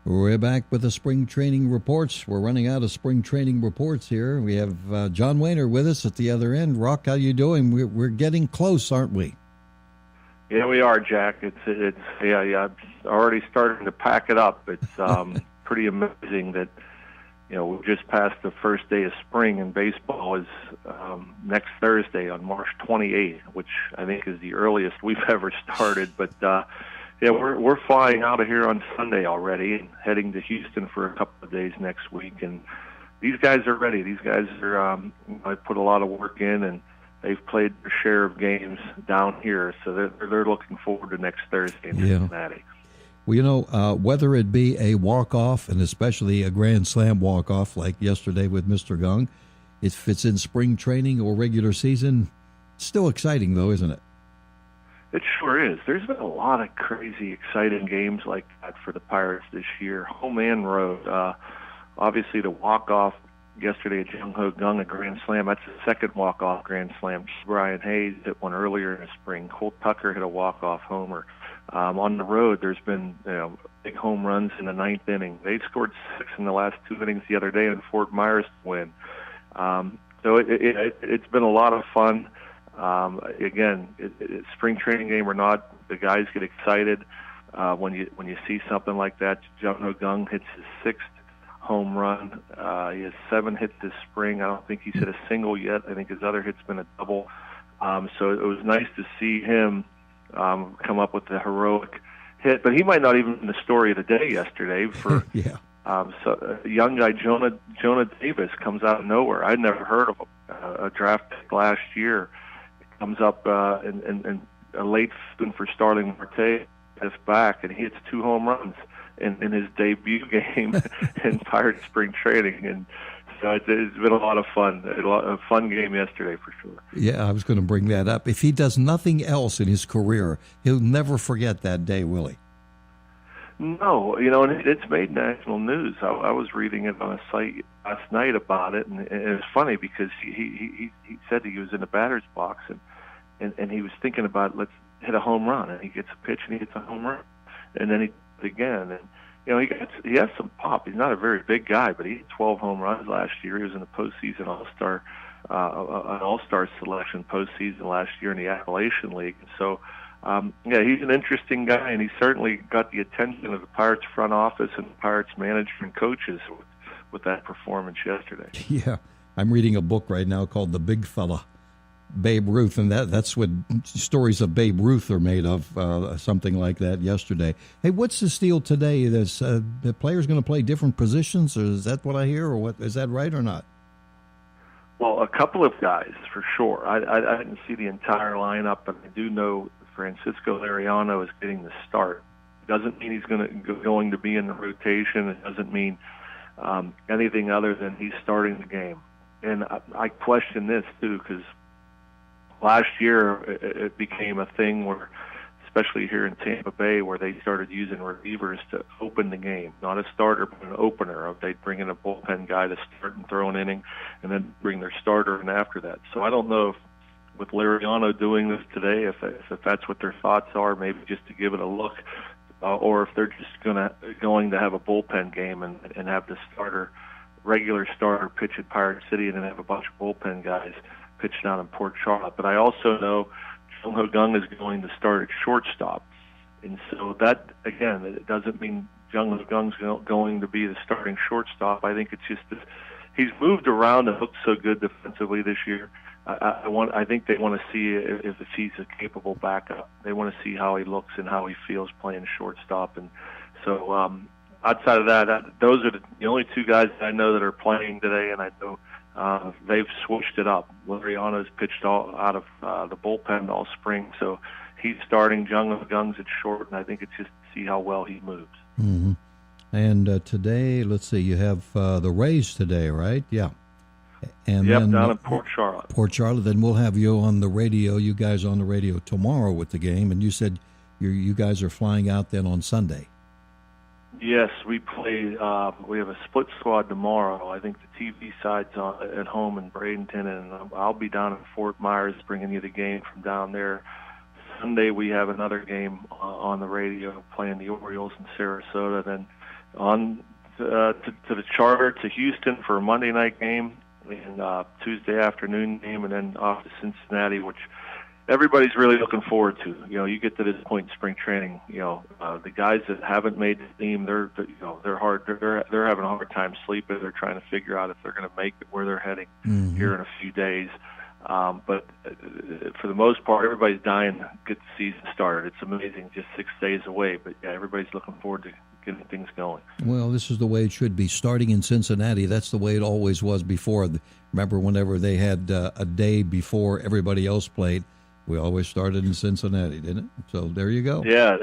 We're back with the spring training reports. We're running out of spring training reports here. We have John Wehner with us at the other end. Rock, how you doing? We're getting close, aren't we? Yeah, we are, Jack. It's I'm already starting to pack it up. It's pretty amazing that we just passed the first day of spring, and baseball is next Thursday on March 28th, which I think is the earliest we've ever started. But we're flying out of here on Sunday already and heading to Houston for a couple of days next week. And these guys are ready. These guys are I put a lot of work in, and they've played their share of games down here, so they're looking forward to next Thursday in Cincinnati. Well, whether it be a walk-off and especially a Grand Slam walk-off like yesterday with Mr. Gung, if it's in spring training or regular season, it's still exciting, though, isn't it? It sure is. There's been a lot of crazy, exciting games like that for the Pirates this year, home and road. Obviously, the walk-off yesterday at Jung Ho Gung, a Grand Slam. That's the second walk-off Grand Slam. Brian Hayes hit one earlier in the spring. Colt Tucker hit a walk-off homer. On the road, there's been big home runs in the ninth inning. They scored 6 in the last 2 innings the other day in Fort Myers to win. So it's been a lot of fun. Again, spring training game or not, the guys get excited when you see something like that. Jung Ho Gung hits his 6th home run. He has 7 hits this spring. I don't think he's hit a single yet. I think his other hit's been a double. So it was nice to see him come up with the heroic hit. But he might not even be the story of the day yesterday. For so a young guy, Jonah Davis, comes out of nowhere. I'd never heard of him. A draft pick last year. Comes up in a late for Starling Marte back, and he hits 2 home runs in his debut game in Pirate spring training. And so it's been a lot of fun. A fun game yesterday for sure. Yeah, I was going to bring that up. If he does nothing else in his career, he'll never forget that day, will he? No, and it's made national news. I was reading it on a site last night about it, and it was funny because he said he was in the batter's box and he was thinking about, let's hit a home run, and he gets a pitch and he hits a home run, and then he again, and he has some pop. He's not a very big guy, but he hit 12 home runs last year. He was in the postseason All-Star, an All-Star selection postseason last year in the Appalachian League. So, he's an interesting guy, and he certainly got the attention of the Pirates front office and the Pirates manager and coaches with that performance yesterday. Yeah, I'm reading a book right now called The Big Fella, Babe Ruth, and that's what stories of Babe Ruth are made of, something like that yesterday. Hey, what's the deal today? The players going to play different positions, or is that what I hear, or what? Is that right or not? Well, a couple of guys, for sure. I didn't see the entire lineup, but I do know Francisco Liriano is getting the start. It doesn't mean he's going to be in the rotation. It doesn't mean anything other than he's starting the game. And I question this, too, because last year it became a thing where, especially here in Tampa Bay, where they started using relievers to open the game. Not a starter, but an opener. They'd bring in a bullpen guy to start and throw an inning, and then bring their starter in after that. So I don't know if, with Liriano doing this today, if that's what their thoughts are, maybe just to give it a look, or if they're just going to have a bullpen game and have the regular starter pitch at Pirate City, and then have a bunch of bullpen guys pitch down in Port Charlotte. But I also know Jung Ho Gung is going to start at shortstop, and so that, again, it doesn't mean Jung Ho Gung's going to be the starting shortstop. I think it's just that he's moved around and looked so good defensively this year. I think they want to see if he's a capable backup. They want to see how he looks and how he feels playing shortstop. And so outside of that, those are the only 2 guys that I know that are playing today, and I know they've switched it up. Liriano's pitched out of the bullpen all spring, so he's starting. Jung Ho Gung's at short, and I think it's just to see how well he moves. Mm-hmm. And today, let's see, you have the Rays today, right? Yeah. And yep, then, down in Port Charlotte. Port Charlotte. Then we'll have you on the radio, you guys on the radio tomorrow with the game. And you said you guys are flying out then on Sunday. Yes, we play. We have a split squad tomorrow. I think the TV side's at home in Bradenton, and I'll be down in Fort Myers bringing you the game from down there. Sunday we have another game on the radio playing the Orioles in Sarasota. Then on to the charter to Houston for a Monday night game and Tuesday afternoon game, and then off to Cincinnati, which everybody's really looking forward to. You get to this point in spring training, the guys that haven't made the team, they're having a hard time sleeping. They're trying to figure out if they're going to make it, where they're heading here in a few days. But for the most part, everybody's dying to get the season started. It's amazing, just 6 days away. But yeah, everybody's looking forward to getting things going. Well, this is the way it should be. Starting in Cincinnati, that's the way it always was before. Remember, whenever they had a day before everybody else played, we always started in Cincinnati, didn't it? So there you go. Yeah,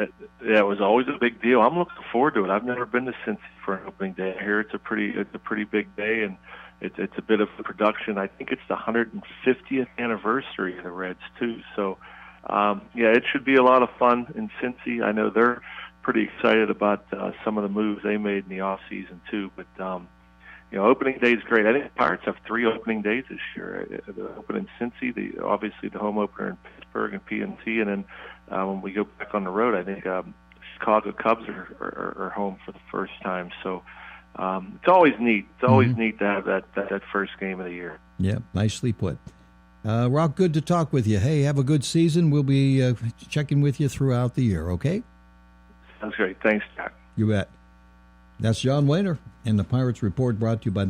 it was always a big deal. I'm looking forward to it. I've never been to Cincy for an opening day. I hear it's a pretty big day, and it's a bit of a production. I think it's the 150th anniversary of the Reds too. So it should be a lot of fun in Cincy. I know they're pretty excited about some of the moves they made in the off season too. But opening day is great. I think the Pirates have 3 opening days this year. The open in Cincy, obviously the home opener in Pittsburgh and PNC, and then when we go back on the road, I think Chicago Cubs are home for the first time. So it's always neat. It's always neat to have that first game of the year. Yeah, nicely put. Rock, good to talk with you. Hey, have a good season. We'll be checking with you throughout the year, okay? Sounds great. Thanks, Jack. You bet. That's John Wehner and the Pirates Report, brought to you by